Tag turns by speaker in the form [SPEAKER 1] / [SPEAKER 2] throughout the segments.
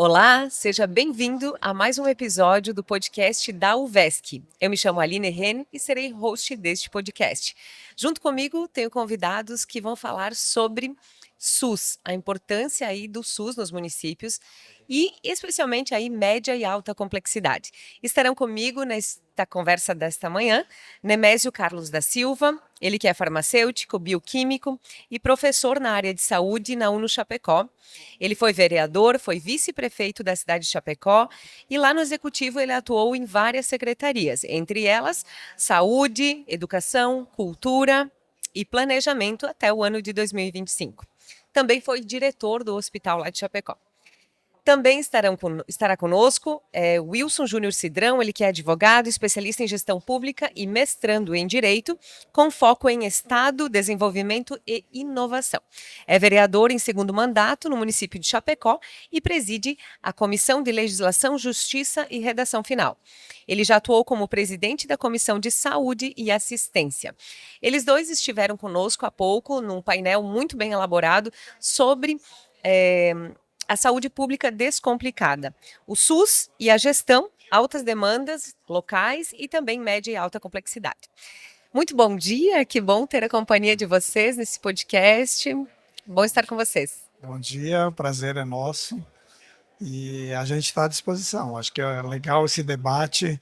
[SPEAKER 1] Olá, seja bem-vindo a mais um episódio do podcast da UVESC. Eu me chamo Aline Ren e serei host deste podcast. Junto comigo, tenho convidados que vão falar sobre SUS, a importância aí do SUS nos municípios e especialmente aí média e alta complexidade. Estarão comigo nesta conversa desta manhã, Nemésio Carlos da Silva, ele que é farmacêutico, bioquímico e professor na área de saúde na UNO Chapecó. Ele foi vereador, foi vice-prefeito da cidade de Chapecó e lá no executivo ele atuou em várias secretarias, entre elas saúde, educação, cultura e planejamento até o ano de 2025. Também foi diretor do hospital lá de Chapecó. Também estará conosco Wilson Júnior Cidrão, ele que é advogado, especialista em gestão pública e mestrando em Direito, com foco em Estado, Desenvolvimento e Inovação. É vereador em segundo mandato no município de Chapecó e preside a Comissão de Legislação, Justiça e Redação Final. Ele já atuou como presidente da Comissão de Saúde e Assistência. Eles dois estiveram conosco há pouco num painel muito bem elaborado sobre a saúde pública descomplicada, o SUS e a gestão, altas demandas locais e também média e alta complexidade. Muito bom dia, que bom ter a companhia de vocês nesse podcast. Bom estar com vocês.
[SPEAKER 2] Bom dia, o prazer é nosso e a gente está à disposição. Acho que é legal esse debate,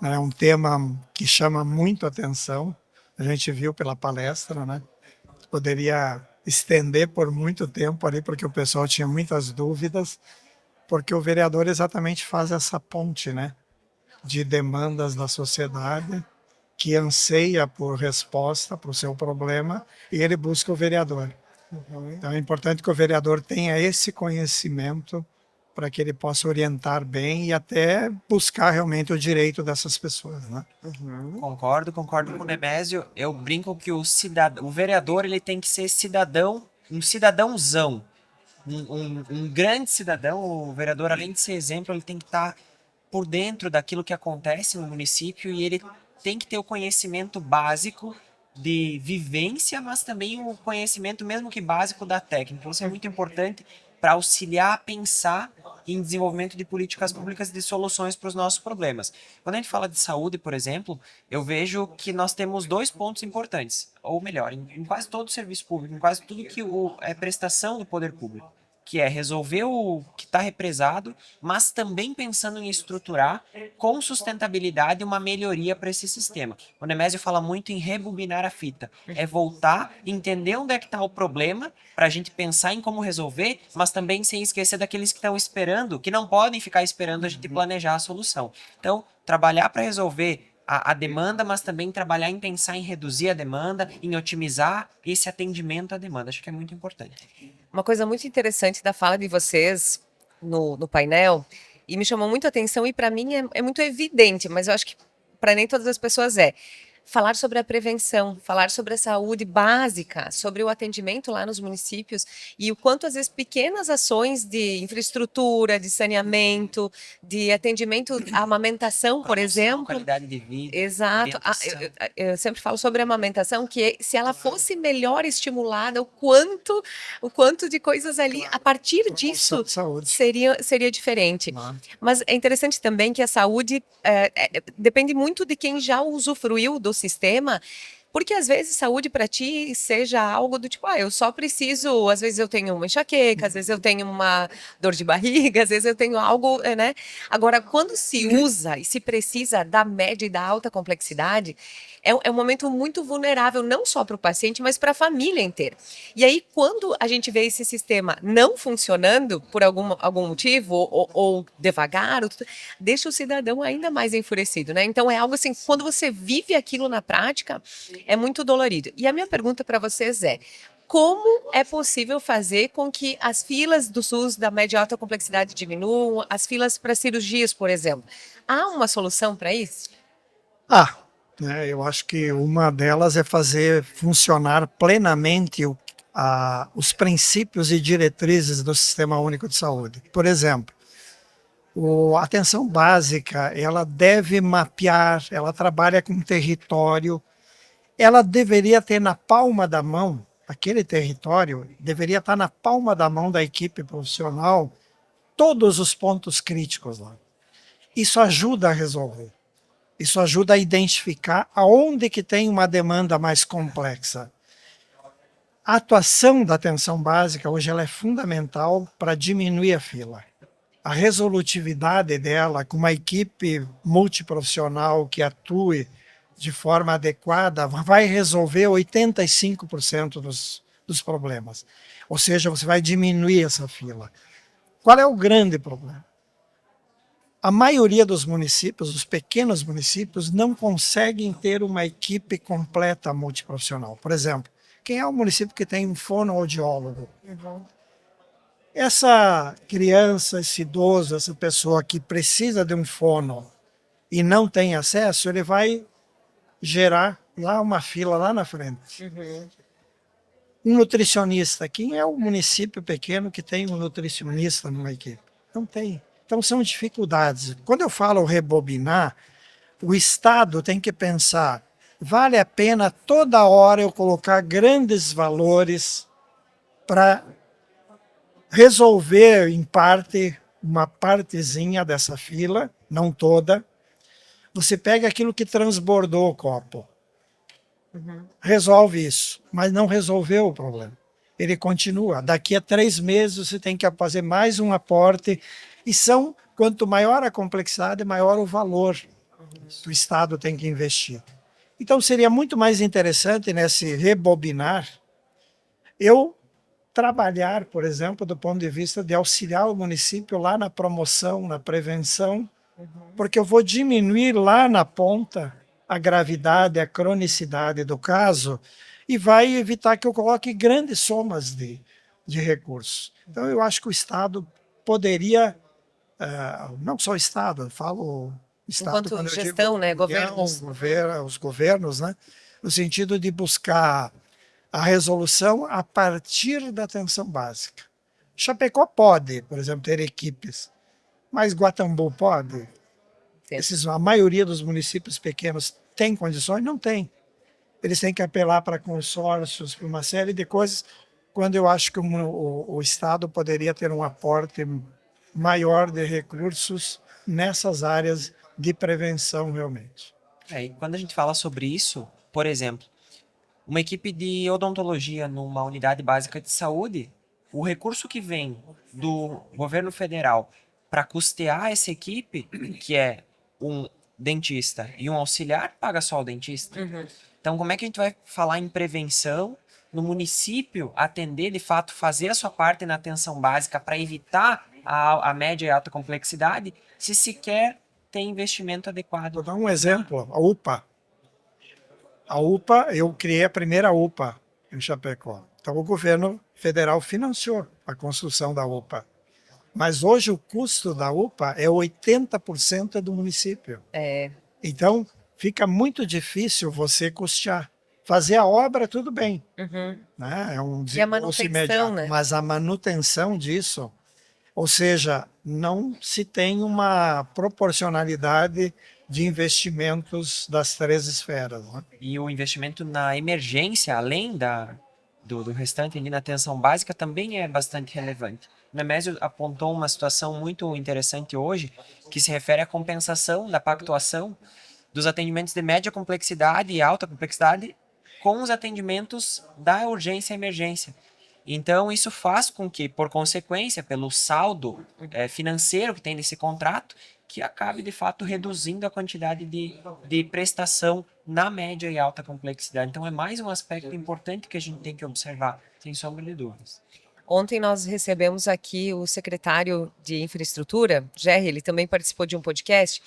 [SPEAKER 2] né? É um tema que chama muito atenção. A gente viu pela palestra, né? Poderia estender por muito tempo ali, porque o pessoal tinha muitas dúvidas, porque o vereador exatamente faz essa ponte, né? De demandas da sociedade que anseia por resposta para o seu problema e ele busca o vereador. Então é importante que o vereador tenha esse conhecimento para que ele possa orientar bem e até buscar realmente o direito dessas pessoas, né?
[SPEAKER 3] Concordo com o Nemésio. Eu brinco que o vereador ele tem que ser cidadão, um cidadãozão, um grande cidadão. O vereador, além de ser exemplo, ele tem que estar por dentro daquilo que acontece no município e ele tem que ter o conhecimento básico de vivência, mas também o conhecimento, mesmo que básico, da técnica. Isso é muito importante para auxiliar a pensar em desenvolvimento de políticas públicas e de soluções para os nossos problemas. Quando a gente fala de saúde, por exemplo, eu vejo que nós temos dois pontos importantes, ou melhor, em quase todo o serviço público, em quase tudo que é prestação do poder público, que é resolver o que está represado, mas também pensando em estruturar com sustentabilidade uma melhoria para esse sistema. O Nemésio fala muito em rebobinar a fita, é voltar, entender onde é que está o problema, para a gente pensar em como resolver, mas também sem esquecer daqueles que estão esperando, que não podem ficar esperando a gente planejar a solução. Então, trabalhar para resolver a demanda, mas também trabalhar em pensar em reduzir a demanda, em otimizar esse atendimento à demanda. Acho que é muito importante.
[SPEAKER 1] Uma coisa muito interessante da fala de vocês no painel, e me chamou muito a atenção, e para mim é muito evidente, mas eu acho que para nem todas as pessoas falar sobre a prevenção, falar sobre a saúde básica, sobre o atendimento lá nos municípios e o quanto às vezes pequenas ações de infraestrutura, de saneamento, de atendimento à amamentação, por exemplo.
[SPEAKER 3] Qualidade de vida.
[SPEAKER 1] Exato. Eu sempre falo sobre a amamentação, que se ela fosse melhor estimulada, o quanto de coisas ali, a partir disso, seria diferente. Mas é interessante também que a saúde depende muito de quem já usufruiu do sistema, porque às vezes saúde para ti seja algo do tipo, eu só preciso, às vezes eu tenho uma enxaqueca, às vezes eu tenho uma dor de barriga, às vezes eu tenho algo, né? Agora, quando se usa e se precisa da média e da alta complexidade, é um momento muito vulnerável, não só para o paciente, mas para a família inteira. E aí, quando a gente vê esse sistema não funcionando por algum motivo, ou devagar, deixa o cidadão ainda mais enfurecido, né? Então, é algo assim, quando você vive aquilo na prática, é muito dolorido. E a minha pergunta para vocês é: como é possível fazer com que as filas do SUS da média e alta complexidade diminuam, as filas para cirurgias, por exemplo? Há uma solução para isso?
[SPEAKER 2] Eu acho que uma delas é fazer funcionar plenamente os princípios e diretrizes do Sistema Único de Saúde. Por exemplo, a atenção básica, ela deve mapear, ela trabalha com território, ela deveria ter na palma da mão, aquele território deveria estar na palma da mão da equipe profissional todos os pontos críticos lá. Isso ajuda a resolver. Isso ajuda a identificar aonde que tem uma demanda mais complexa. A atuação da atenção básica hoje ela é fundamental para diminuir a fila. A resolutividade dela, com uma equipe multiprofissional que atue de forma adequada, vai resolver 85% dos problemas. Ou seja, você vai diminuir essa fila. Qual é o grande problema? A maioria dos municípios, os pequenos municípios, não conseguem ter uma equipe completa multiprofissional. Por exemplo, quem é o município que tem um fonoaudiólogo? Essa criança, esse idoso, essa pessoa que precisa de um fono e não tem acesso, ele vai gerar lá uma fila lá na frente. Um nutricionista, quem é o município pequeno que tem um nutricionista numa equipe? Não tem. Então são dificuldades. Quando eu falo rebobinar, o Estado tem que pensar, vale a pena toda hora eu colocar grandes valores para resolver, em parte, uma partezinha dessa fila, não toda. Você pega aquilo que transbordou o copo, resolve isso, mas não resolveu o problema. Ele continua. Daqui a 3 meses você tem que fazer mais um aporte. E quanto maior a complexidade, maior o valor que o Estado tem que investir. Então seria muito mais interessante nesse rebobinar eu trabalhar, por exemplo, do ponto de vista de auxiliar o município lá na promoção, na prevenção, porque eu vou diminuir lá na ponta a gravidade, a cronicidade do caso e vai evitar que eu coloque grandes somas de recursos. Então eu acho que o Estado poderia, não só o Estado, eu falo Estado
[SPEAKER 1] Enquanto
[SPEAKER 2] quando eu
[SPEAKER 1] gestão,
[SPEAKER 2] digo
[SPEAKER 1] né, governos.
[SPEAKER 2] os governos, né, no sentido de buscar a resolução a partir da atenção básica. Chapecó pode, por exemplo, ter equipes, mas Guatambu pode? A maioria dos municípios pequenos tem condições? Não tem. Eles têm que apelar para consórcios, para uma série de coisas, quando eu acho que o Estado poderia ter um aporte maior de recursos nessas áreas de prevenção realmente.
[SPEAKER 3] E quando a gente fala sobre isso, por exemplo, uma equipe de odontologia numa unidade básica de saúde, o recurso que vem do governo federal para custear essa equipe, que é um dentista e um auxiliar, paga só o dentista. Então, como é que a gente vai falar em prevenção no município, atender, de fato, fazer a sua parte na atenção básica para evitar a média e alta complexidade, se sequer tem investimento adequado?
[SPEAKER 2] Vou dar um exemplo, a UPA. A UPA, eu criei a primeira UPA em Chapecó. Então, o governo federal financiou a construção da UPA. Mas hoje o custo da UPA é 80% do município. Então, fica muito difícil você custear. Fazer a obra, tudo bem. Né? É um desembolso imediato. Né? Mas a manutenção disso, ou seja, não se tem uma proporcionalidade de investimentos das 3 esferas. Né?
[SPEAKER 3] E o investimento na emergência, além do restante ali na atenção básica, também é bastante relevante. O Nemésio apontou uma situação muito interessante hoje, que se refere à compensação da pactuação dos atendimentos de média complexidade e alta complexidade com os atendimentos da urgência e emergência. Então, isso faz com que, por consequência, pelo saldo financeiro que tem nesse contrato, que acabe, de fato, reduzindo a quantidade de prestação na média e alta complexidade. Então, é mais um aspecto importante que a gente tem que observar, sem sombra de dúvidas.
[SPEAKER 1] Ontem nós recebemos aqui o secretário de Infraestrutura, Gerry, ele também participou de um podcast,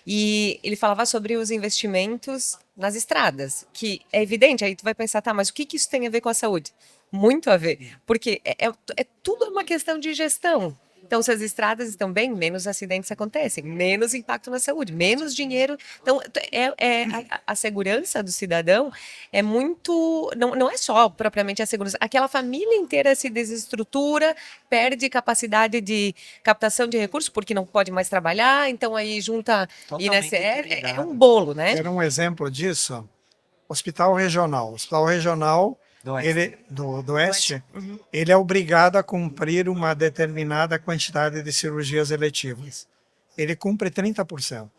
[SPEAKER 1] e ele falava sobre os investimentos nas estradas, que é evidente, aí tu vai pensar, tá, mas o que isso tem a ver com a saúde? Muito a ver, porque é tudo uma questão de gestão. Então, se as estradas estão bem, menos acidentes acontecem, menos impacto na saúde, menos dinheiro. Então, a segurança do cidadão é muito... Não é só propriamente a segurança. Aquela família inteira se desestrutura, perde capacidade de captação de recursos, porque não pode mais trabalhar, então aí junta INSS, é um bolo, né?
[SPEAKER 2] Era um exemplo disso, Hospital Regional. O Hospital Regional do Oeste, ele é obrigado a cumprir uma determinada quantidade de cirurgias eletivas. Ele cumpre 30%.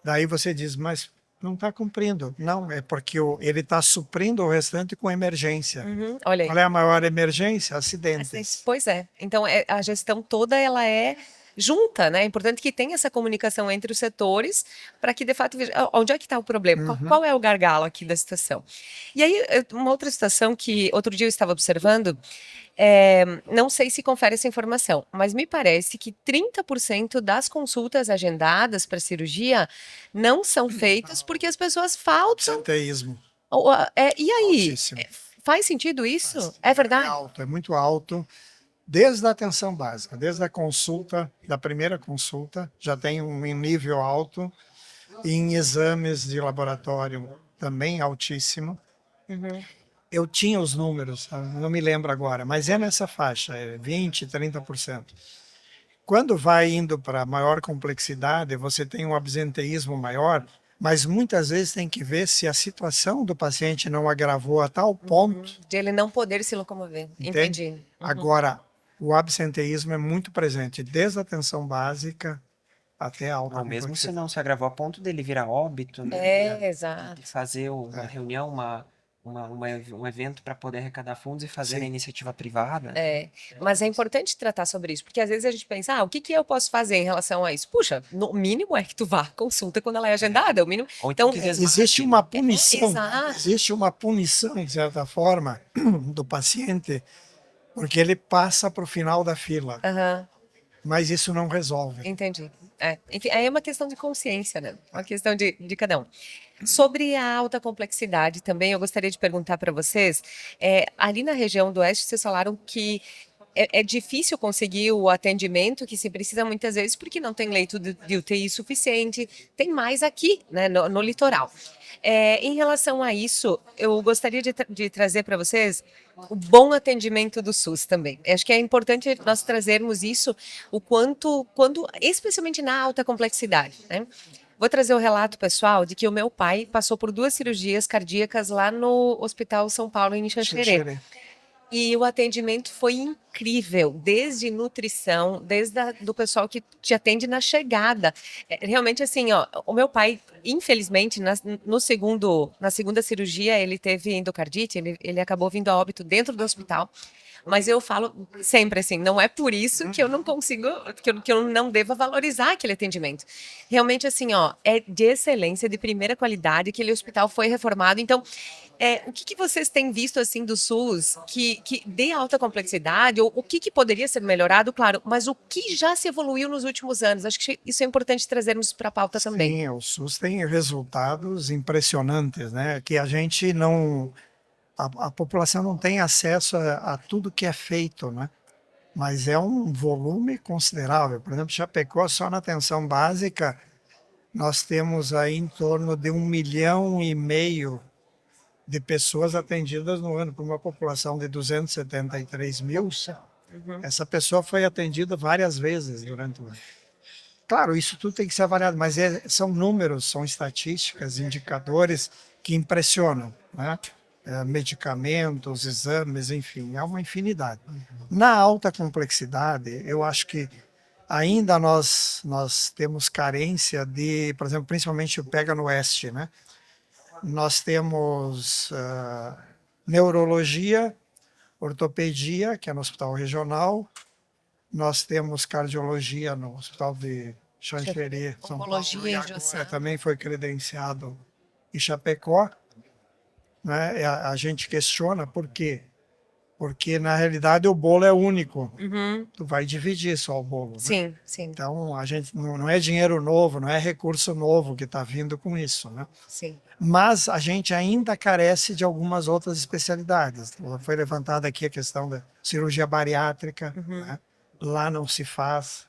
[SPEAKER 2] Daí você diz, mas não está cumprindo. Não, é porque ele está suprindo o restante com emergência.
[SPEAKER 1] Olha aí.
[SPEAKER 2] Qual é a maior emergência? Acidentes.
[SPEAKER 1] Pois é. Então, a gestão toda ela é junta, né? É importante que tenha essa comunicação entre os setores para que, de fato, veja onde é que está o problema, qual é o gargalo aqui da situação. E aí, uma outra situação que outro dia eu estava observando, não sei se confere essa informação, mas me parece que 30% das consultas agendadas para cirurgia não são feitas porque as pessoas faltam.
[SPEAKER 2] Absenteísmo.
[SPEAKER 1] E aí?
[SPEAKER 2] Altíssimo.
[SPEAKER 1] Faz sentido isso?
[SPEAKER 2] Faz.
[SPEAKER 1] É verdade?
[SPEAKER 2] É muito alto. Desde a atenção básica, desde a consulta, da primeira consulta, já tem um nível alto. E em exames de laboratório também altíssimo. Eu tinha os números, não me lembro agora, mas é nessa faixa, 20%, 30%. Quando vai indo para maior complexidade, você tem um absenteísmo maior, mas muitas vezes tem que ver se a situação do paciente não agravou a tal ponto.
[SPEAKER 1] De ele não poder se locomover.
[SPEAKER 2] Entende?
[SPEAKER 1] Entendi.
[SPEAKER 2] Agora, o absenteísmo é muito presente, desde a atenção básica até a alta
[SPEAKER 3] Ou mesmo
[SPEAKER 2] complexidade.
[SPEAKER 3] se não se agravou a ponto dele virar óbito, né?
[SPEAKER 1] Exato.
[SPEAKER 3] Fazer uma reunião, um evento para poder arrecadar fundos e fazer na iniciativa privada.
[SPEAKER 1] Mas é importante tratar sobre isso, porque às vezes a gente pensa, o que eu posso fazer em relação a isso? Puxa, no mínimo é que tu vá à consulta quando ela é agendada, o mínimo.
[SPEAKER 3] Ou
[SPEAKER 1] Então,
[SPEAKER 3] que desmarque.
[SPEAKER 2] Existe uma punição,
[SPEAKER 1] exato.
[SPEAKER 2] existe uma punição, de certa forma, do paciente, porque ele passa para o final da fila, mas isso não resolve.
[SPEAKER 1] Entendi. Enfim, é uma questão de consciência, né? Uma questão de cada um. Sobre a alta complexidade também, eu gostaria de perguntar para vocês, ali na região do Oeste, vocês falaram que é difícil conseguir o atendimento que se precisa muitas vezes porque não tem leito de UTI suficiente, tem mais aqui, né, no litoral. Em relação a isso, eu gostaria de trazer para vocês o bom atendimento do SUS também. Acho que é importante nós trazermos isso o quanto, especialmente na alta complexidade, né? Vou trazer o relato pessoal de que o meu pai passou por 2 cirurgias cardíacas lá no Hospital São Paulo, em Xanxerê. E o atendimento foi incrível, desde nutrição, do pessoal que te atende na chegada. Realmente assim, o meu pai, infelizmente, na segunda cirurgia, ele teve endocardite, ele acabou vindo a óbito dentro do hospital. Mas eu falo sempre assim, não é por isso que eu não consigo, que eu não deva valorizar aquele atendimento. Realmente assim, é de excelência, de primeira qualidade, aquele hospital foi reformado. Então, o que vocês têm visto assim do SUS que dê alta complexidade, ou o que poderia ser melhorado, claro, mas o que já se evoluiu nos últimos anos? Acho que isso é importante trazermos para a pauta também.
[SPEAKER 2] Sim, o SUS tem resultados impressionantes, né? Que a gente não... A população não tem acesso a tudo que é feito, né? Mas é um volume considerável. Por exemplo, Chapecó, só na atenção básica, nós temos aí em torno de 1,5 milhão de pessoas atendidas no ano, por uma população de 273 mil. Essa pessoa foi atendida várias vezes durante o ano. Claro, isso tudo tem que ser avaliado, mas são números, são estatísticas, indicadores que impressionam, né? Medicamentos, exames, enfim, é uma infinidade. Na alta complexidade, eu acho que ainda nós temos carência de, por exemplo, principalmente pega no Oeste, né? Nós temos neurologia, ortopedia, que é no Hospital Regional, nós temos cardiologia no Hospital de Xanxerê, São Paulo, e também foi credenciado em Chapecó. Né? A gente questiona por quê? Porque, na realidade, o bolo é único. Tu vai dividir só o bolo. Né?
[SPEAKER 1] Sim, sim.
[SPEAKER 2] Então, a gente não é dinheiro novo, não é recurso novo que está vindo com isso. Né?
[SPEAKER 1] Sim.
[SPEAKER 2] Mas a gente ainda carece de algumas outras especialidades. Foi levantada aqui a questão da cirurgia bariátrica. Né? Lá não se faz,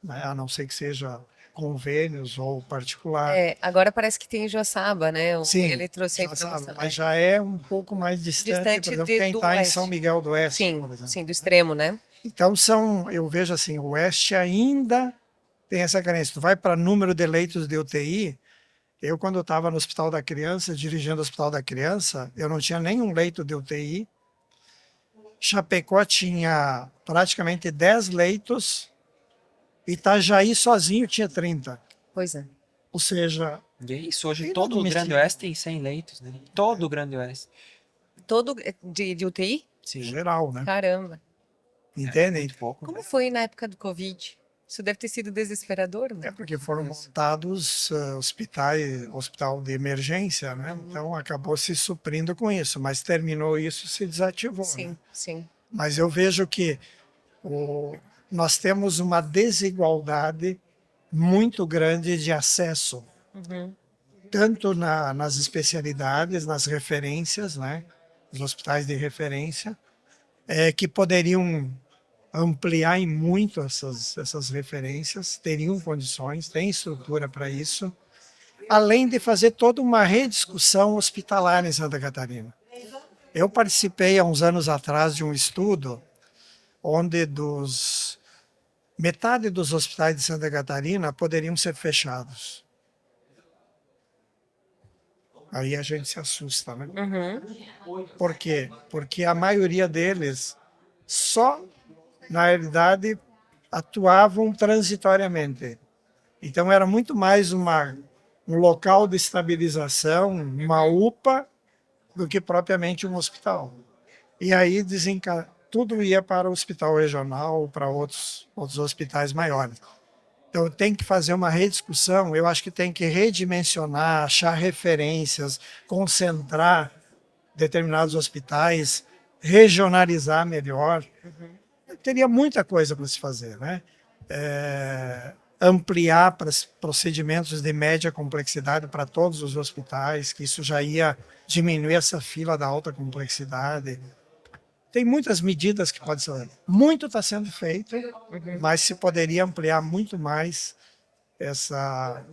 [SPEAKER 2] né? A não ser que seja convênios ou particular.
[SPEAKER 1] Agora parece que tem em Joaçaba, né?
[SPEAKER 2] Sim,
[SPEAKER 1] ele trouxe a informação.
[SPEAKER 2] Mas já é um pouco mais distante, por exemplo, quem está em São Miguel do Oeste.
[SPEAKER 1] Sim,
[SPEAKER 2] por exemplo.
[SPEAKER 1] sim, do extremo, né?
[SPEAKER 2] Então, eu vejo assim, o Oeste ainda tem essa carência. Tu vai para número de leitos de UTI, Eu, quando estava no Hospital da Criança, dirigindo o Hospital da Criança, eu não tinha nenhum leito de UTI. Chapecó tinha praticamente 10 leitos, Itajaí sozinho tinha 30.
[SPEAKER 1] Pois é.
[SPEAKER 2] Ou seja,
[SPEAKER 3] E é isso, hoje
[SPEAKER 2] e
[SPEAKER 3] todo o
[SPEAKER 2] não
[SPEAKER 3] Grande Oeste tem 100 leitos, né? Todo o Grande Oeste.
[SPEAKER 1] Todo de UTI?
[SPEAKER 3] Sim,
[SPEAKER 2] geral, né?
[SPEAKER 1] Caramba.
[SPEAKER 2] Entende?
[SPEAKER 3] muito pouco.
[SPEAKER 1] Como foi na época do Covid? Isso deve ter sido desesperador,
[SPEAKER 2] É
[SPEAKER 1] né?
[SPEAKER 2] porque foram montados hospital de emergência, né? Então acabou se suprindo com isso, mas terminou isso, se desativou, né?
[SPEAKER 1] Sim, sim.
[SPEAKER 2] Mas eu vejo que nós temos uma desigualdade muito grande de acesso,
[SPEAKER 1] Uhum.
[SPEAKER 2] tanto nas especialidades, nas referências, né? Os hospitais de referência, que poderiam ampliar em muito essas referências, teriam condições, tem estrutura para isso, além de fazer toda uma rediscussão hospitalar em Santa Catarina. Eu participei há uns anos atrás de um estudo onde metade dos hospitais de Santa Catarina poderiam ser fechados. Aí a gente se assusta, né?
[SPEAKER 1] Uhum.
[SPEAKER 2] Por quê? Porque a maioria deles só, na realidade, atuavam transitoriamente. Então era muito mais um local de estabilização, uma UPA, do que propriamente um hospital. E aí tudo ia para o hospital regional, para outros hospitais maiores. Então tem que fazer uma rediscussão, eu acho que tem que redimensionar, achar referências, concentrar determinados hospitais, regionalizar melhor. Teria muita coisa para se fazer, né? Ampliar para procedimentos de média complexidade para todos os hospitais, que isso já ia diminuir essa fila da alta complexidade. Tem muitas medidas que podem ser. Muito está sendo feito, mas se poderia ampliar muito mais essa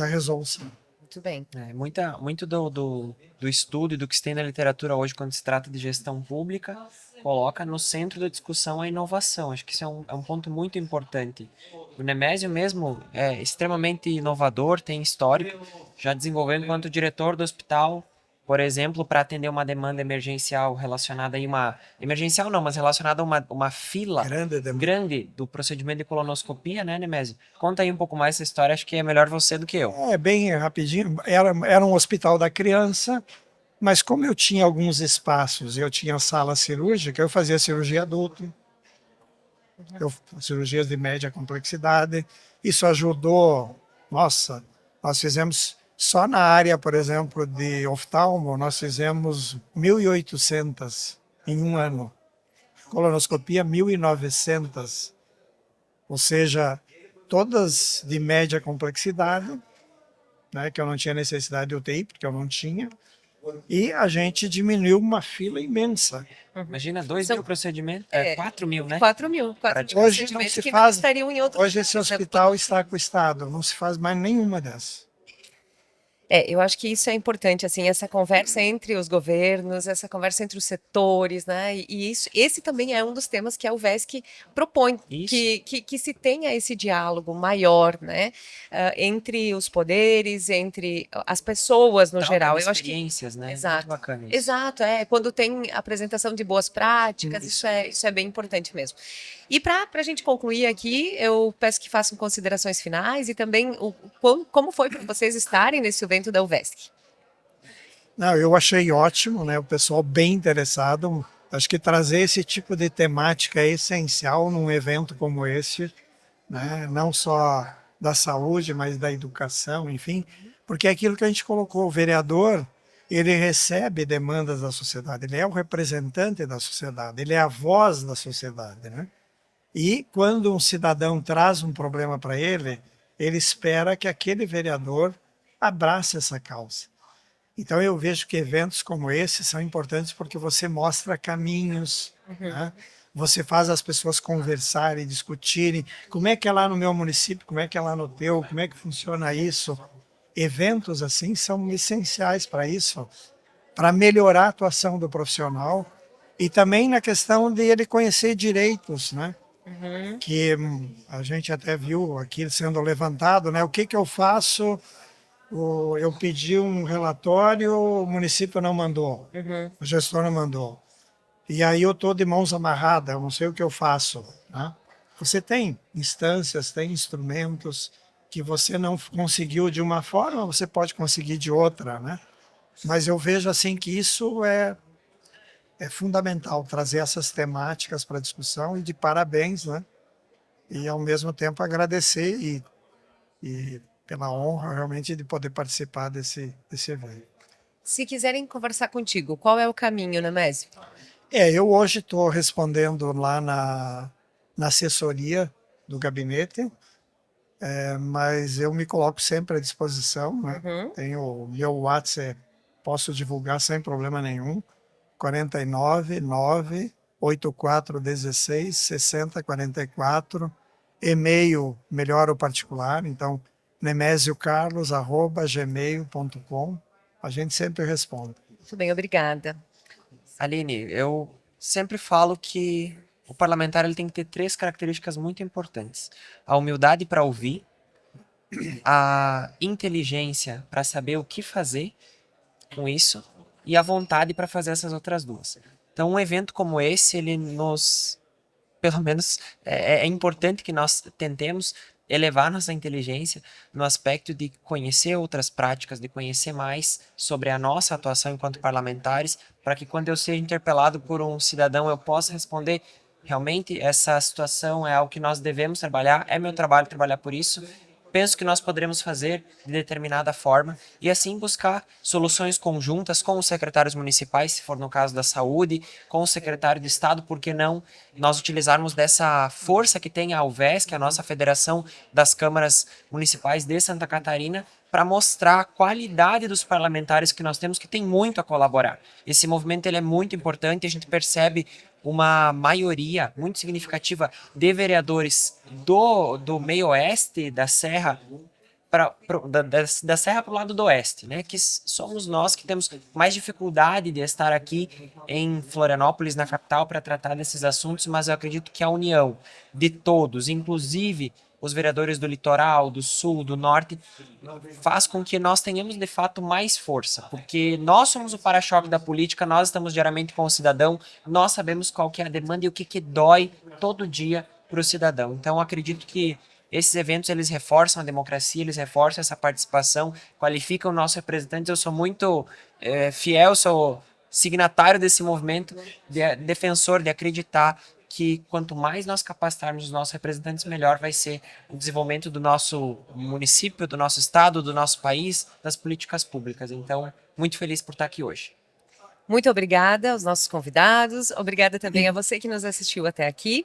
[SPEAKER 2] resolução.
[SPEAKER 1] Muito bem.
[SPEAKER 3] Muito do estudo e do que se tem na literatura hoje, quando se trata de gestão pública, coloca no centro da discussão a inovação. Acho que isso é um ponto muito importante. O Nemésio mesmo é extremamente inovador, tem histórico, já desenvolvendo enquanto diretor do hospital, por exemplo, para atender uma demanda emergencial relacionada a emergencial não, mas relacionada a uma fila grande do procedimento de colonoscopia, né, Nemésio? Conta aí um pouco mais essa história, acho que é melhor você do que eu.
[SPEAKER 2] Bem rapidinho. Era um hospital da criança, mas como eu tinha alguns espaços, eu tinha sala cirúrgica, eu fazia cirurgia adulto, cirurgias de média complexidade. Isso ajudou. Nossa, nós fizemos só na área, por exemplo, de oftalmo, nós fizemos 1.800 em um ano. Colonoscopia, 1.900. Ou seja, todas de média complexidade, né, que eu não tinha necessidade de UTI, porque eu não tinha. E a gente diminuiu uma fila imensa.
[SPEAKER 3] Imagina, 2
[SPEAKER 1] São-
[SPEAKER 3] mil procedimentos, 4 mil, né?
[SPEAKER 1] 4 mil. 4 mil
[SPEAKER 2] Hoje não
[SPEAKER 1] procedimentos
[SPEAKER 2] se
[SPEAKER 1] que
[SPEAKER 2] faz.
[SPEAKER 1] estariam em outros
[SPEAKER 2] Hoje esse hospital está com o Estado, não se faz mais nenhuma dessas.
[SPEAKER 1] Eu acho que isso é importante, assim, essa conversa entre os governos, essa conversa entre os setores, né? E esse também é um dos temas que a UVESC propõe, que se tenha esse diálogo maior, né? Entre os poderes, entre as pessoas no geral. Eu acho que
[SPEAKER 3] experiências, né?
[SPEAKER 1] Exato.
[SPEAKER 3] Muito bacana isso.
[SPEAKER 1] Exato, quando tem apresentação de boas práticas, isso é bem importante mesmo. E para a gente concluir aqui, eu peço que façam considerações finais e também como foi para vocês estarem nesse evento da UVESC.
[SPEAKER 2] Não, eu achei ótimo, né? O pessoal bem interessado. Acho que trazer esse tipo de temática é essencial num evento como esse, né? Não só da saúde, mas da educação, enfim, porque é aquilo que a gente colocou, o vereador, ele recebe demandas da sociedade, ele é o representante da sociedade, ele é a voz da sociedade, né? E quando um cidadão traz um problema para ele espera que aquele vereador abrace essa causa. Então eu vejo que eventos como esse são importantes porque você mostra caminhos, né? Você faz as pessoas conversarem, discutirem, como é que é lá no meu município, como é que é lá no teu, como é que funciona isso. Eventos assim são essenciais para isso, para melhorar a atuação do profissional e também na questão de ele conhecer direitos, né? Que a gente até viu aqui sendo levantado, né? O que eu faço eu pedi um relatório, o município não mandou,
[SPEAKER 1] Uhum.
[SPEAKER 2] o gestor não mandou. E aí eu estou de mãos amarradas, eu não sei o que eu faço. Né? Você tem instâncias, tem instrumentos que você não conseguiu de uma forma, você pode conseguir de outra, né? Mas eu vejo assim que isso é fundamental, trazer essas temáticas para discussão e de parabéns, né? E ao mesmo tempo agradecer e pela honra realmente de poder participar desse evento.
[SPEAKER 1] Se quiserem conversar contigo, qual é o caminho, Nemésio?
[SPEAKER 2] Eu hoje estou respondendo lá na assessoria do gabinete, mas eu me coloco sempre à disposição, né?
[SPEAKER 1] Uhum.
[SPEAKER 2] Tenho o meu WhatsApp, posso divulgar sem problema nenhum, 49 9 8416 6044, e-mail melhor o particular, então nemesiocarlos@gmail.com, a gente sempre responde.
[SPEAKER 1] Muito bem, obrigada.
[SPEAKER 3] Aline, eu sempre falo que o parlamentar ele tem que ter 3 características muito importantes: a humildade para ouvir, a inteligência para saber o que fazer com isso e a vontade para fazer essas outras duas. Então, um evento como esse, ele nos, pelo menos, é importante que nós tentemos elevar nossa inteligência no aspecto de conhecer outras práticas, de conhecer mais sobre a nossa atuação enquanto parlamentares, para que quando eu seja interpelado por um cidadão eu possa responder: realmente essa situação é algo que nós devemos trabalhar, é meu trabalho trabalhar por isso, penso que nós poderemos fazer de determinada forma e assim buscar soluções conjuntas com os secretários municipais, se for no caso da saúde, com o secretário de Estado, por que não nós utilizarmos dessa força que tem a UVESC, a nossa Federação das Câmaras Municipais de Santa Catarina, para mostrar a qualidade dos parlamentares que nós temos, que tem muito a colaborar. Esse movimento ele é muito importante, a gente percebe uma maioria muito significativa de vereadores do meio oeste da Serra da Serra para o lado do oeste, né? Que somos nós que temos mais dificuldade de estar aqui em Florianópolis, na capital, para tratar desses assuntos, mas eu acredito que a união de todos, inclusive os vereadores do litoral, do sul, do norte, faz com que nós tenhamos de fato mais força, porque nós somos o para-choque da política, nós estamos diariamente com o cidadão, nós sabemos qual que é a demanda e o que dói todo dia para o cidadão. Então, acredito que esses eventos eles reforçam a democracia, eles reforçam essa participação, qualificam nossos representantes. Eu sou muito fiel, sou signatário desse movimento, defensor de acreditar que quanto mais nós capacitarmos os nossos representantes, melhor vai ser o desenvolvimento do nosso município, do nosso estado, do nosso país, das políticas públicas. Então, muito feliz por estar aqui hoje.
[SPEAKER 1] Muito obrigada aos nossos convidados, obrigada também a você que nos assistiu até aqui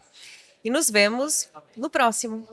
[SPEAKER 1] e nos vemos no próximo.